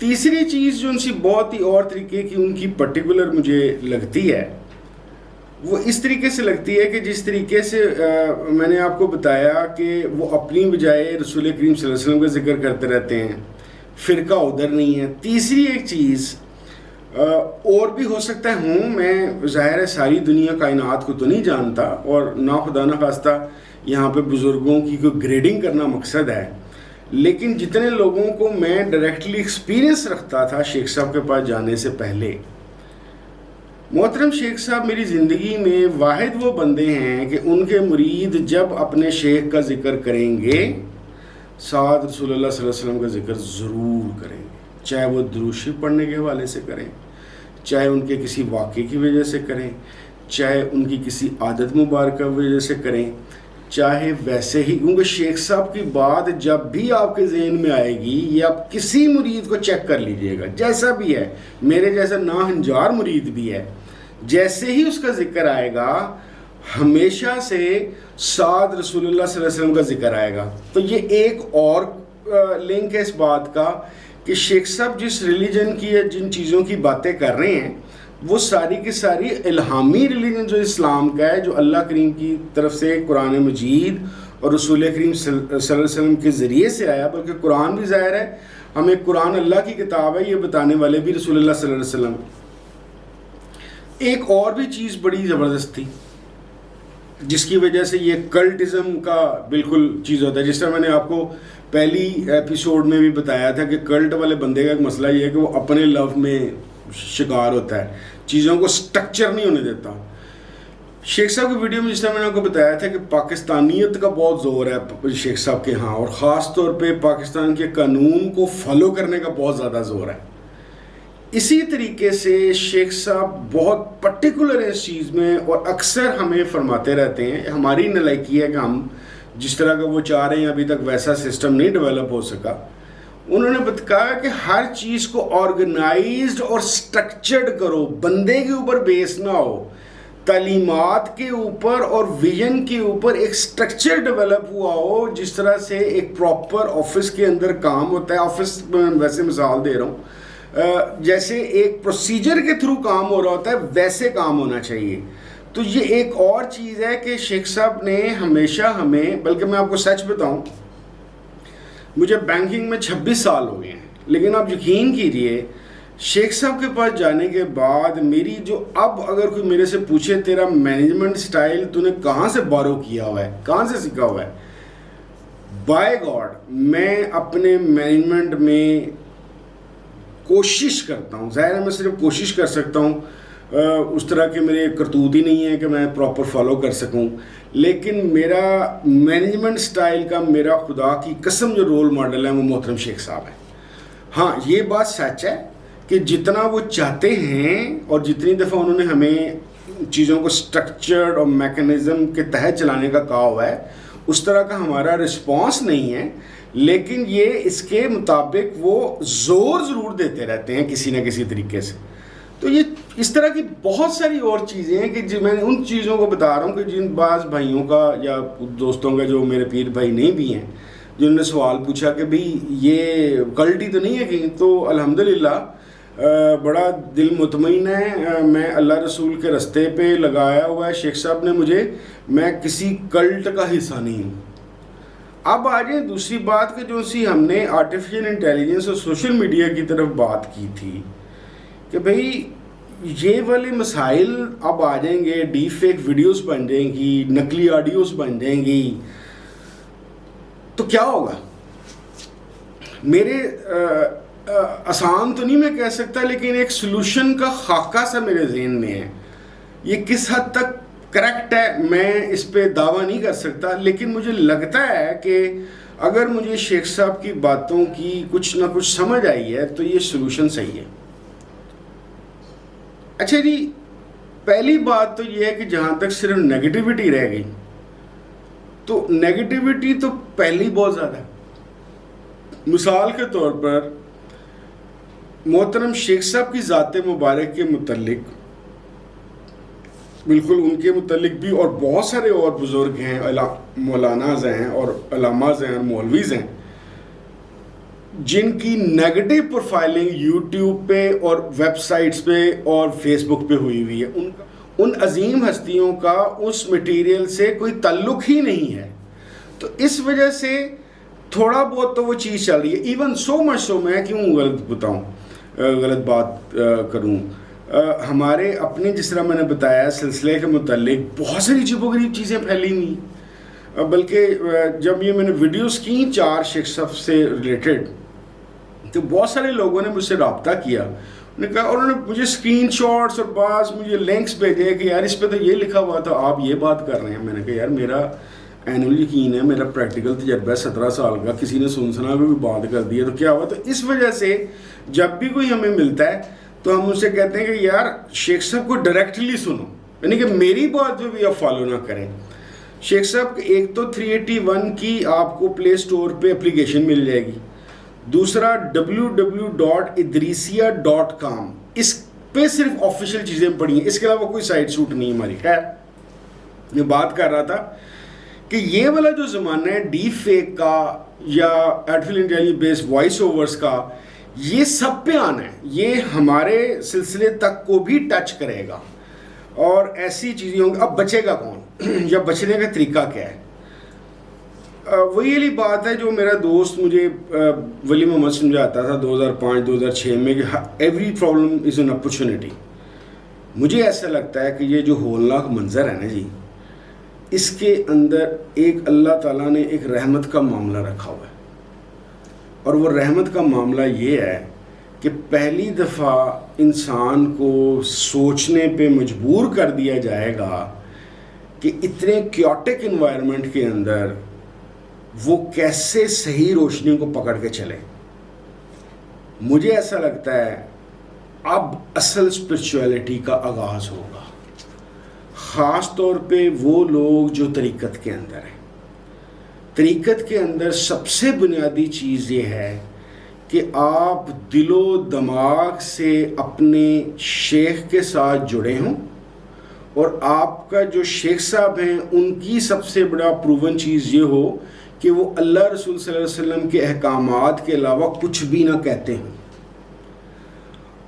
تیسری چیز جو ان سی بہت ہی اور طریقے کی ان کی پرٹیکولر مجھے لگتی ہے، وہ اس طریقے سے لگتی ہے کہ جس طریقے سے میں نے آپ کو بتایا کہ وہ اپنی بجائے رسول کریم صلی اللہ علیہ وسلم کا ذکر کرتے رہتے ہیں، فرقہ ادھر نہیں ہے۔ تیسری ایک چیز اور بھی ہو سکتا ہے میں ظاہر ہے ساری دنیا کائنات کو تو نہیں جانتا، اور نہ خدا نہ خواستہ یہاں پہ بزرگوں کی کوئی گریڈنگ کرنا مقصد ہے، لیکن جتنے لوگوں کو میں ڈائریکٹلی ایکسپیرینس رکھتا تھا شیخ صاحب کے پاس جانے سے پہلے، محترم شیخ صاحب میری زندگی میں واحد وہ بندے ہیں کہ ان کے مرید جب اپنے شیخ کا ذکر کریں گے ساتھ رسول اللہ صلی اللہ علیہ وسلم کا ذکر ضرور کریں گے، چاہے وہ درود شریف پڑھنے کے حوالے سے کریں، چاہے ان کے کسی واقعے کی وجہ سے کریں، چاہے ان کی کسی عادت مبارکہ وجہ سے کریں، چاہے ویسے ہی، کیونکہ شیخ صاحب کی بات جب بھی آپ کے ذہن میں آئے گی، یا آپ کسی مرید کو چیک کر لیجئے گا جیسا بھی ہے، میرے جیسا ناہنجار مرید بھی ہے، جیسے ہی اس کا ذکر آئے گا ہمیشہ سے ساتھ رسول اللہ صلی اللہ علیہ وسلم کا ذکر آئے گا۔ تو یہ ایک اور لنک ہے اس بات کا کہ شیخ صاحب جس ریلیجن کی یا جن چیزوں کی باتیں کر رہے ہیں وہ ساری کی ساری الہامی ریلیجن جو اسلام کا ہے، جو اللہ کریم کی طرف سے قرآن مجید اور رسول کریم صلی اللہ علیہ وسلم کے ذریعے سے آیا، بلکہ قرآن بھی ظاہر ہے ہمیں قرآن اللہ کی کتاب ہے، یہ بتانے والے بھی رسول اللہ صلی اللہ علیہ وسلم۔ ایک اور بھی چیز بڑی زبردست تھی جس کی وجہ سے یہ کلٹزم کا بالکل چیز ہوتا ہے، جس طرح میں نے آپ کو پہلی ایپیسوڈ میں بھی بتایا تھا کہ کلٹ والے بندے کا ایک مسئلہ یہ ہے کہ وہ اپنے لو میں شکار ہوتا ہے، چیزوں کو سٹرکچر نہیں ہونے دیتا۔ شیخ صاحب کی ویڈیو میں جس طرح میں نے آپ کو بتایا تھا کہ پاکستانیت کا بہت زور ہے شیخ صاحب کے ہاں، اور خاص طور پہ پاکستان کے قانون کو فالو کرنے کا بہت زیادہ زور ہے۔ اسی طریقے سے شیخ صاحب بہت پرٹیکولر ہے اس چیز میں، اور اکثر ہمیں فرماتے رہتے ہیں، ہماری نالائکی ہے کہ ہم جس طرح کا وہ چاہ رہے ہیں ابھی تک ویسا سسٹم نہیں ڈیولپ ہو سکا۔ انہوں نے بتایا کہ ہر چیز کو آرگنائزڈ اور سٹرکچرڈ کرو، بندے کے اوپر بیس نہ ہو، تعلیمات کے اوپر اور ویژن کے اوپر ایک سٹرکچر ڈیولپ ہوا ہو، جس طرح سے ایک پراپر آفس کے اندر کام ہوتا ہے۔ آفس میں ویسے مثال دے رہا ہوں، جیسے ایک پروسیجر کے تھرو کام ہو رہا ہوتا ہے ویسے کام ہونا چاہیے۔ تو یہ ایک اور چیز ہے کہ شیخ صاحب نے ہمیشہ ہمیں، بلکہ میں آپ کو سچ بتاؤں، مجھے بینکنگ میں 26 سال ہو گئے ہیں، لیکن آپ یقین کیجئے شیخ صاحب کے پاس جانے کے بعد میری جو، اب اگر کوئی میرے سے پوچھے تیرا مینجمنٹ سٹائل تو نے کہاں سے بارو کیا ہوا ہے، کہاں سے سیکھا ہوا ہے، بائی گاڈ میں اپنے مینجمنٹ میں کوشش کرتا ہوں، ظاہر ہے میں صرف کوشش کر سکتا ہوں، اس طرح کے میرے کرتوت ہی نہیں ہے کہ میں پراپر فالو کر سکوں، لیکن میرا مینجمنٹ سٹائل کا میرا خدا کی قسم جو رول ماڈل ہے وہ محترم شیخ صاحب ہیں۔ ہاں یہ بات سچ ہے کہ جتنا وہ چاہتے ہیں اور جتنی دفعہ انہوں نے ہمیں چیزوں کو سٹرکچرڈ اور میکنزم کے تحت چلانے کا کہا ہوا ہے، اس طرح کا ہمارا رسپانس نہیں ہے، لیکن یہ اس کے مطابق وہ زور ضرور دیتے رہتے ہیں کسی نہ کسی طریقے سے۔ تو یہ اس طرح کی بہت ساری اور چیزیں ہیں کہ میں نے ان چیزوں کو بتا رہا ہوں کہ جن بعض بھائیوں کا یا دوستوں کا جو میرے پیر بھائی نہیں بھی ہیں، جنہوں نے سوال پوچھا کہ بھئی یہ کلٹ ہی تو نہیں ہے کہیں، تو الحمدللہ بڑا دل مطمئن ہے، میں اللہ رسول کے رستے پہ لگایا ہوا ہے شیخ صاحب نے مجھے، میں کسی کلٹ کا حصہ نہیں ہوں۔ اب آ جائیں دوسری بات کہ جو سی ہم نے آرٹیفیشل انٹیلیجنس اور سوشل میڈیا کی طرف بات کی تھی کہ بھئی یہ والے مسائل اب آ جائیں گے، ڈیپ فیک ویڈیوز بن جائیں گی، نقلی آڈیوز بن جائیں گی، تو کیا ہوگا؟ میرے آسان تو نہیں میں کہہ سکتا، لیکن ایک سلوشن کا خاکہ سا میرے ذہن میں ہے۔ یہ کس حد تک کریکٹ ہے میں اس پہ دعویٰ نہیں کر سکتا، لیکن مجھے لگتا ہے کہ اگر مجھے شیخ صاحب کی باتوں کی کچھ نہ کچھ سمجھ آئی ہے تو یہ سلوشن صحیح ہے۔ اچھا جی، پہلی بات تو یہ ہے کہ جہاں تک صرف نیگیٹیوٹی رہ گئی، تو نیگیٹیوٹی تو پہلی بہت زیادہ ہے۔ مثال کے طور پر محترم شیخ صاحب کی ذات مبارک کے متعلق، بالکل ان کے متعلق بھی، اور بہت سارے اور بزرگ ہیں، مولاناز ہیں اور علاماز ہیں اور مولویز ہیں، جن کی نیگیٹو پروفائلنگ یوٹیوب پہ اور ویب سائٹس پہ اور فیس بک پہ ہوئی ہوئی ہے، ان عظیم ہستیوں کا اس مٹیریل سے کوئی تعلق ہی نہیں ہے. تو اس وجہ سے تھوڑا بہت تو وہ چیز چل رہی ہے. ایون سو مچ سو، میں کیوں غلط بات کروں، ہمارے اپنے جس طرح میں نے بتایا سلسلے کے متعلق بہت ساری عجیب و غریب چیزیں پھیلی ہوئی. بلکہ جب یہ میں نے ویڈیوز کی 4 شیخ صاحب سے ریلیٹڈ، تو بہت سارے لوگوں نے مجھ سے رابطہ کیا، انہوں نے کہا، اور انہوں نے مجھے اسکرین شاٹس اور بعض مجھے لنکس بھیجے کہ یار اس پہ تو یہ لکھا ہوا تھا، آپ یہ بات کر رہے ہیں. میں نے کہا یار میرا اینول یقین ہے، میرا پریکٹیکل تجربہ ہے 17 سال کا، کسی نے سنا کوئی بات کر دی ہے تو کیا ہوا. تو اس وجہ سے جب بھی کوئی ہمیں ملتا ہے تو ہم ان سے کہتے ہیں کہ یار شیخ صاحب کو ڈائریکٹلی سنو، یعنی کہ میری بات پہ بھی آپ فالو نہ کریں. شیخ صاحب ایک تو 381 کی آپ کو پلے سٹور پہ اپلیکیشن مل جائے گی، دوسرا www.idrisia.com، اس پہ صرف آفیشیل چیزیں پڑھی ہیں، اس کے علاوہ کوئی سائٹ سوٹ نہیں ہماری. خیر، میں بات کر رہا تھا کہ یہ والا جو زمانہ ہے ڈیپ فیک کا یا آرٹیفیشل انٹیلیجنس بیس وائس اوورس کا، یہ سب پہ آنا ہے، یہ ہمارے سلسلے تک کو بھی ٹچ کرے گا اور ایسی چیزیں ہوں گی. اب بچے گا کون یا بچنے کا طریقہ کیا ہے؟ وہی والی بات ہے جو میرا دوست مجھے ولی محمد سمجھاتا تھا 2005-2006 میں کہ every problem is an opportunity. مجھے ایسا لگتا ہے کہ یہ جو ہولناک منظر ہے نا جی، اس کے اندر ایک اللہ تعالیٰ نے ایک رحمت کا معاملہ رکھا ہوا ہے، اور وہ رحمت کا معاملہ یہ ہے کہ پہلی دفعہ انسان کو سوچنے پہ مجبور کر دیا جائے گا کہ اتنے کیوٹک انوائرمنٹ کے اندر وہ کیسے صحیح روشنی کو پکڑ کے چلے. مجھے ایسا لگتا ہے اب اصل اسپرچویلٹی کا آغاز ہوگا، خاص طور پہ وہ لوگ جو طریقت کے اندر ہیں. طریقت کے اندر سب سے بنیادی چیز یہ ہے کہ آپ دل و دماغ سے اپنے شیخ کے ساتھ جڑے ہوں، اور آپ کا جو شیخ صاحب ہیں ان کی سب سے بڑا پروون چیز یہ ہو کہ وہ اللہ رسول صلی اللہ علیہ وسلم کے احکامات کے علاوہ کچھ بھی نہ کہتے ہوں.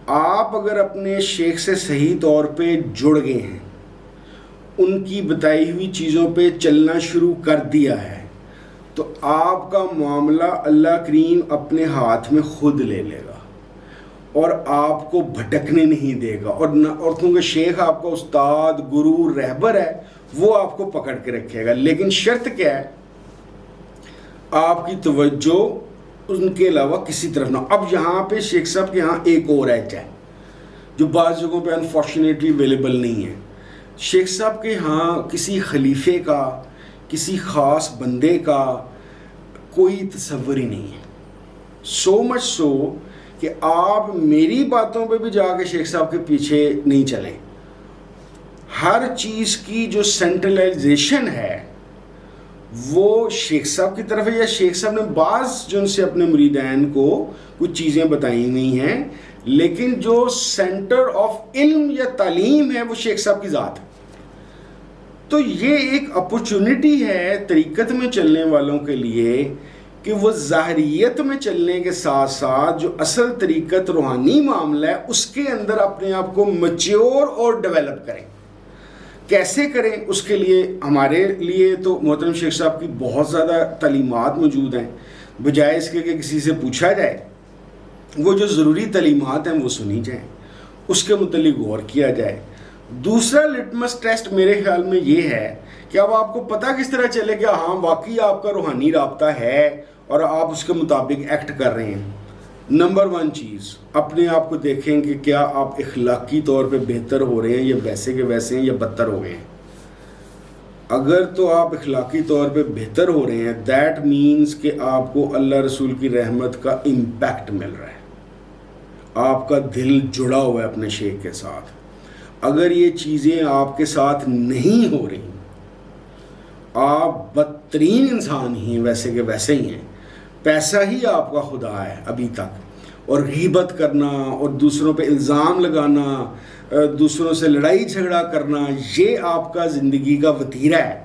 آپ اگر اپنے شیخ سے صحیح طور پہ جڑ گئے ہیں، ان کی بتائی ہوئی چیزوں پہ چلنا شروع کر دیا ہے، تو آپ کا معاملہ اللہ کریم اپنے ہاتھ میں خود لے لے گا اور آپ کو بھٹکنے نہیں دے گا. اور کیونکہ شیخ آپ کا استاد، گرو، رہبر ہے، وہ آپ کو پکڑ کے رکھے گا. لیکن شرط کیا ہے؟ آپ کی توجہ ان کے علاوہ کسی طرف نہ. اب یہاں پہ شیخ صاحب کے یہاں ایک اور ایج ہے جو بعض جگہوں پہ انفارچونیٹلی اویلیبل نہیں ہے. شیخ صاحب کے ہاں کسی خلیفے کا، کسی خاص بندے کا کوئی تصور ہی نہیں ہے. سو مچ سو کہ آپ میری باتوں پہ بھی جا کے شیخ صاحب کے پیچھے نہیں چلیں. ہر چیز کی جو سینٹرلائزیشن ہے وہ شیخ صاحب کی طرف ہے، یا شیخ صاحب نے بعض جو ان سے اپنے مریدین کو کچھ چیزیں بتائی ہوئی ہیں، لیکن جو سینٹر آف علم یا تعلیم ہے وہ شیخ صاحب کی ذات ہے. تو یہ ایک اپرچونٹی ہے طریقت میں چلنے والوں کے لیے کہ وہ ظاہریت میں چلنے کے ساتھ ساتھ جو اصل طریقت روحانی معاملہ ہے اس کے اندر اپنے آپ کو میچور اور ڈیولپ کریں. کیسے کریں؟ اس کے لیے ہمارے لیے تو محترم شیخ صاحب کی بہت زیادہ تعلیمات موجود ہیں. بجائے اس کے کہ کسی سے پوچھا جائے، وہ جو ضروری تعلیمات ہیں وہ سنی جائیں، اس کے متعلق غور کیا جائے. دوسرا لٹمس ٹیسٹ میرے خیال میں یہ ہے کہ اب آپ کو پتہ کس طرح چلے کہ ہاں واقعی آپ کا روحانی رابطہ ہے اور آپ اس کے مطابق ایکٹ کر رہے ہیں. نمبر 1 چیز، اپنے آپ کو دیکھیں کہ کیا آپ اخلاقی طور پہ بہتر ہو رہے ہیں یا ویسے کے ویسے ہیں یا بدتر ہو گئے ہیں. اگر تو آپ اخلاقی طور پہ بہتر ہو رہے ہیں، دیٹ مینز کہ آپ کو اللہ رسول کی رحمت کا امپیکٹ مل رہا ہے، آپ کا دل جڑا ہوا ہے اپنے شیخ کے ساتھ. اگر یہ چیزیں آپ کے ساتھ نہیں ہو رہی، آپ بدترین انسان ہی ویسے کے ویسے ہی ہیں، پیسہ ہی آپ کا خدا ہے ابھی تک، اور غیبت کرنا اور دوسروں پہ الزام لگانا، دوسروں سے لڑائی جھگڑا کرنا، یہ آپ کا زندگی کا وتیرہ ہے،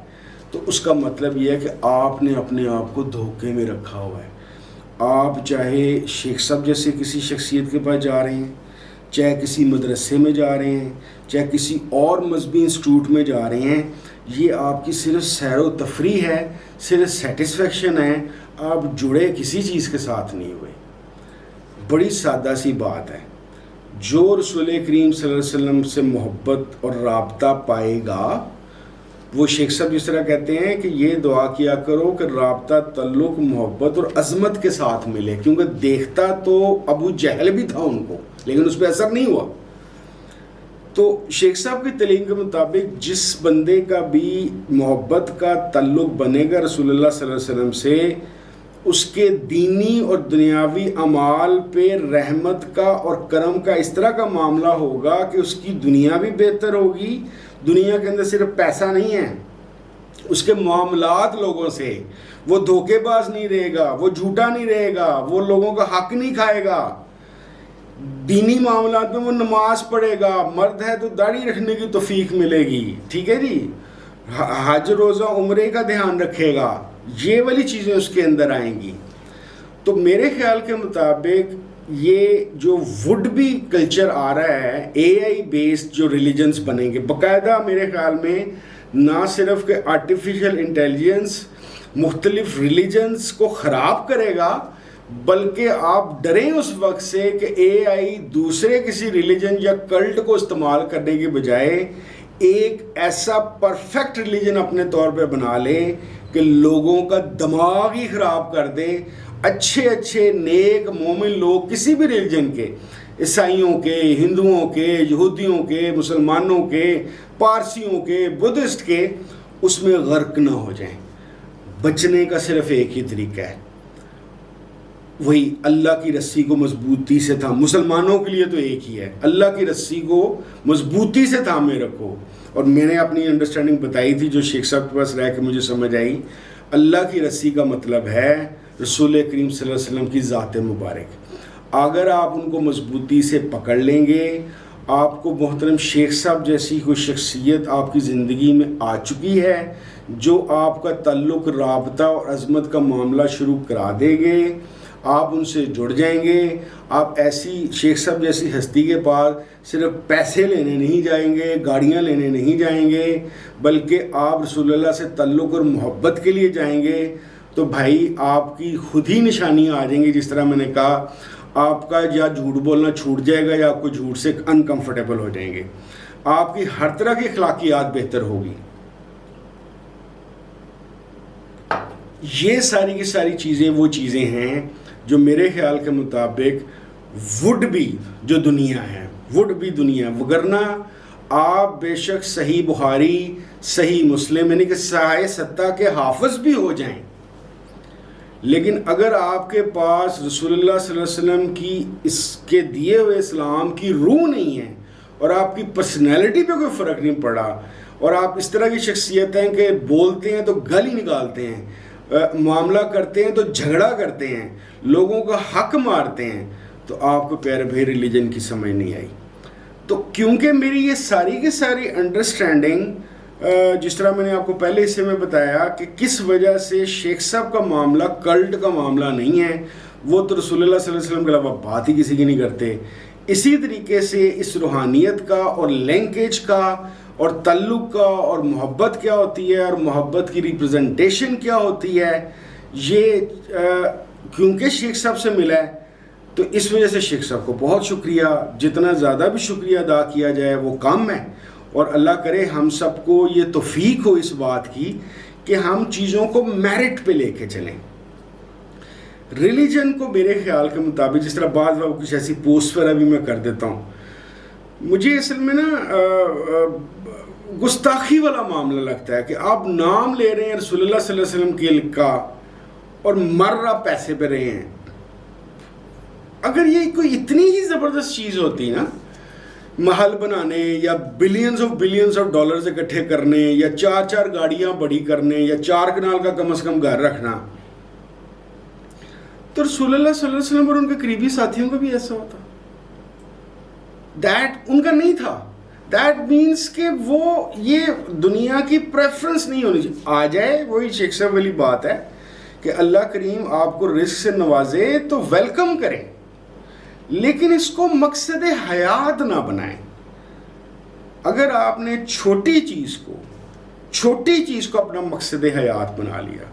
تو اس کا مطلب یہ ہے کہ آپ نے اپنے آپ کو دھوکے میں رکھا ہوا ہے. آپ چاہے شیخ صاحب جیسے کسی شخصیت کے پاس جا رہے ہیں، چاہے کسی مدرسے میں جا رہے ہیں، چاہے کسی اور مذہبی انسٹیٹیوٹ میں جا رہے ہیں، یہ آپ کی صرف سیر و تفریح ہے، صرف سیٹسفیکشن ہے، آپ جڑے کسی چیز کے ساتھ نہیں ہوئے۔ بڑی سادہ سی بات ہے، جو رسول کریم صلی اللہ علیہ وسلم سے محبت اور رابطہ پائے گا، وہ شیخ صاحب جس طرح کہتے ہیں کہ یہ دعا کیا کرو کہ رابطہ، تعلق، محبت اور عظمت کے ساتھ ملے، کیونکہ دیکھتا تو ابو جہل بھی تھا ان کو، لیکن اس پہ اثر نہیں ہوا۔ تو شیخ صاحب کی تعلیم کے مطابق جس بندے کا بھی محبت کا تعلق بنے گا رسول اللہ صلی اللہ علیہ وسلم سے، اس کے دینی اور دنیاوی اعمال پہ رحمت کا اور کرم کا اس طرح کا معاملہ ہوگا کہ اس کی دنیا بھی بہتر ہوگی۔ دنیا کے اندر صرف پیسہ نہیں ہے، اس کے معاملات لوگوں سے، وہ دھوکے باز نہیں رہے گا، وہ جھوٹا نہیں رہے گا، وہ لوگوں کا حق نہیں کھائے گا، دینی معاملات میں وہ نماز پڑھے گا، مرد ہے تو داڑھی رکھنے کی توفیق ملے گی، ٹھیک ہے جی، حج روزہ عمرے کا دھیان رکھے گا، یہ والی چیزیں اس کے اندر آئیں گی۔ تو میرے خیال کے مطابق یہ جو وڈ بھی کلچر آ رہا ہے، اے آئی بیسڈ جو ریلیجنس بنیں گے باقاعدہ، میرے خیال میں نہ صرف کہ آرٹیفیشل انٹیلیجنس مختلف ریلیجنس کو خراب کرے گا، بلکہ آپ ڈریں اس وقت سے کہ اے آئی دوسرے کسی ریلیجن یا کلٹ کو استعمال کرنے کے بجائے ایک ایسا پرفیکٹ ریلیجن اپنے طور پہ بنا لے کہ لوگوں کا دماغ ہی خراب کر دے۔ اچھے نیک مومن لوگ کسی بھی ریلیجن کے، عیسائیوں کے، ہندوؤں کے، یہودیوں کے، مسلمانوں کے، پارسیوں کے، بدھسٹ کے، اس میں غرق نہ ہو جائیں۔ بچنے کا صرف ایک ہی طریقہ ہے، وہی اللہ کی رسی کو مضبوطی سے تھام۔ مسلمانوں کے لیے تو ایک ہی ہے، اللہ کی رسی کو مضبوطی سے تھامے رکھو۔ اور میں نے اپنی انڈرسٹینڈنگ بتائی تھی جو شیخ صاحب کے پاس رہ کے مجھے سمجھ آئی، اللہ کی رسی کا مطلب ہے رسول کریم صلی اللہ علیہ وسلم کی ذات مبارک۔ اگر آپ ان کو مضبوطی سے پکڑ لیں گے، آپ کو محترم شیخ صاحب جیسی کوئی شخصیت آپ کی زندگی میں آ چکی ہے جو آپ کا تعلق، رابطہ اور عظمت کا معاملہ شروع کرا دے گے، آپ ان سے جڑ جائیں گے۔ آپ ایسی شیخ صاحب جیسی ہستی کے پاس صرف پیسے لینے نہیں جائیں گے، گاڑیاں لینے نہیں جائیں گے، بلکہ آپ رسول اللہ سے تعلق اور محبت کے لیے جائیں گے۔ تو بھائی آپ کی خود ہی نشانیاں آ جائیں گی، جس طرح میں نے کہا، آپ کا یا جھوٹ بولنا چھوٹ جائے گا یا آپ کو جھوٹ سے انکمفرٹیبل ہو جائیں گے، آپ کی ہر طرح کی اخلاقیات بہتر ہوگی۔ یہ ساری کی ساری چیزیں وہ چیزیں ہیں جو میرے خیال کے مطابق وڈ بھی جو دنیا ہے، وڈ بھی دنیا، وگرنہ آپ بے شک صحیح بخاری، صحیح مسلم، یعنی کہ صحیح ستہ کے حافظ بھی ہو جائیں، لیکن اگر آپ کے پاس رسول اللہ صلی اللہ علیہ وسلم کی اس کے دیے ہوئے اسلام کی روح نہیں ہے اور آپ کی پرسنالٹی پہ کوئی فرق نہیں پڑا، اور آپ اس طرح کی شخصیت ہیں کہ بولتے ہیں تو گل ہی نکالتے ہیں، معاملہ کرتے ہیں تو جھگڑا کرتے ہیں، لوگوں کا حق مارتے ہیں، تو آپ کو پیارے بھائی ریلیجن کی سمجھ نہیں آئی۔ تو کیونکہ میری یہ ساری کی ساری انڈرسٹینڈنگ، جس طرح میں نے آپ کو پہلے حصے میں بتایا کہ کس وجہ سے شیخ صاحب کا معاملہ کلٹ کا معاملہ نہیں ہے، وہ تو رسول اللہ صلی اللہ علیہ وسلم کے علاوہ بات ہی کسی کی نہیں کرتے، اسی طریقے سے اس روحانیت کا اور لینکیج کا اور تعلق کا اور محبت کیا ہوتی ہے اور محبت کی ریپرزنٹیشن کیا ہوتی ہے، یہ کیونکہ شیخ صاحب سے ملا ہے تو اس وجہ سے شیخ صاحب کو بہت شکریہ، جتنا زیادہ بھی شکریہ ادا کیا جائے وہ کم ہے، اور اللہ کرے ہم سب کو یہ توفیق ہو اس بات کی کہ ہم چیزوں کو میرٹ پہ لے کے چلیں۔ ریلیجن کو میرے خیال کے مطابق، جس طرح بعض لوگ کچھ ایسی پوسٹ پر ابھی میں کر دیتا ہوں، مجھے اصل میں نا گستاخی والا معاملہ لگتا ہے کہ آپ نام لے رہے ہیں رسول اللہ صلی اللہ علیہ وسلم کے کا اور مر رہا پیسے پہ رہے ہیں۔ اگر یہ کوئی اتنی ہی زبردست چیز ہوتی نا، محل بنانے یا بلینز آف ڈالرز اکٹھے کرنے یا 4 گاڑیاں بڑی کرنے یا 4 کنال کا کم از کم گھر رکھنا، تو رسول اللہ صلی اللہ علیہ وسلم اور ان کے قریبی ساتھیوں کا بھی ایسا ہوتا۔ دیٹ ان کا نہیں تھا۔ دیٹ مینس کہ وہ یہ دنیا کی پریفرنس نہیں ہونی چاہیے۔ آ جائے وہی شیخ صاحب والی بات ہے کہ اللہ کریم آپ کو رزق سے نوازے تو ویلکم کریں، لیکن اس کو مقصد حیات نہ بنائیں۔ اگر آپ نے چھوٹی چیز کو اپنا مقصد حیات بنا لیا،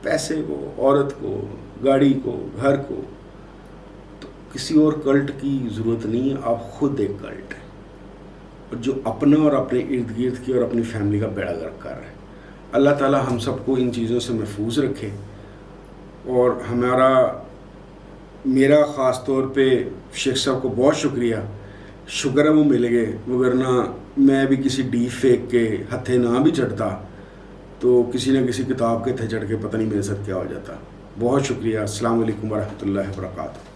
پیسے کو، عورت کو، گاڑی کو، گھر کو، تو کسی اور کلٹ کی ضرورت نہیں ہے، آپ خود ایک کلٹ ہے، اور جو اپنا اور اپنے ارد گرد کی اور اپنی فیملی کا بیڑا غرق کر رہا ہے۔ اللہ تعالی ہم سب کو ان چیزوں سے محفوظ رکھے، اور میرا خاص طور پہ شیخ صاحب کو بہت شکر ہے وہ مل گئے، وگرنہ میں بھی کسی ڈیپ فیک کے ہتھے نہ بھی چڑھتا تو کسی نہ کسی کتاب کے تھے چڑھ کے پتہ نہیں میرے ساتھ کیا ہو جاتا۔ بہت شکریہ۔ السلام علیکم ورحمۃ اللہ وبرکاتہ۔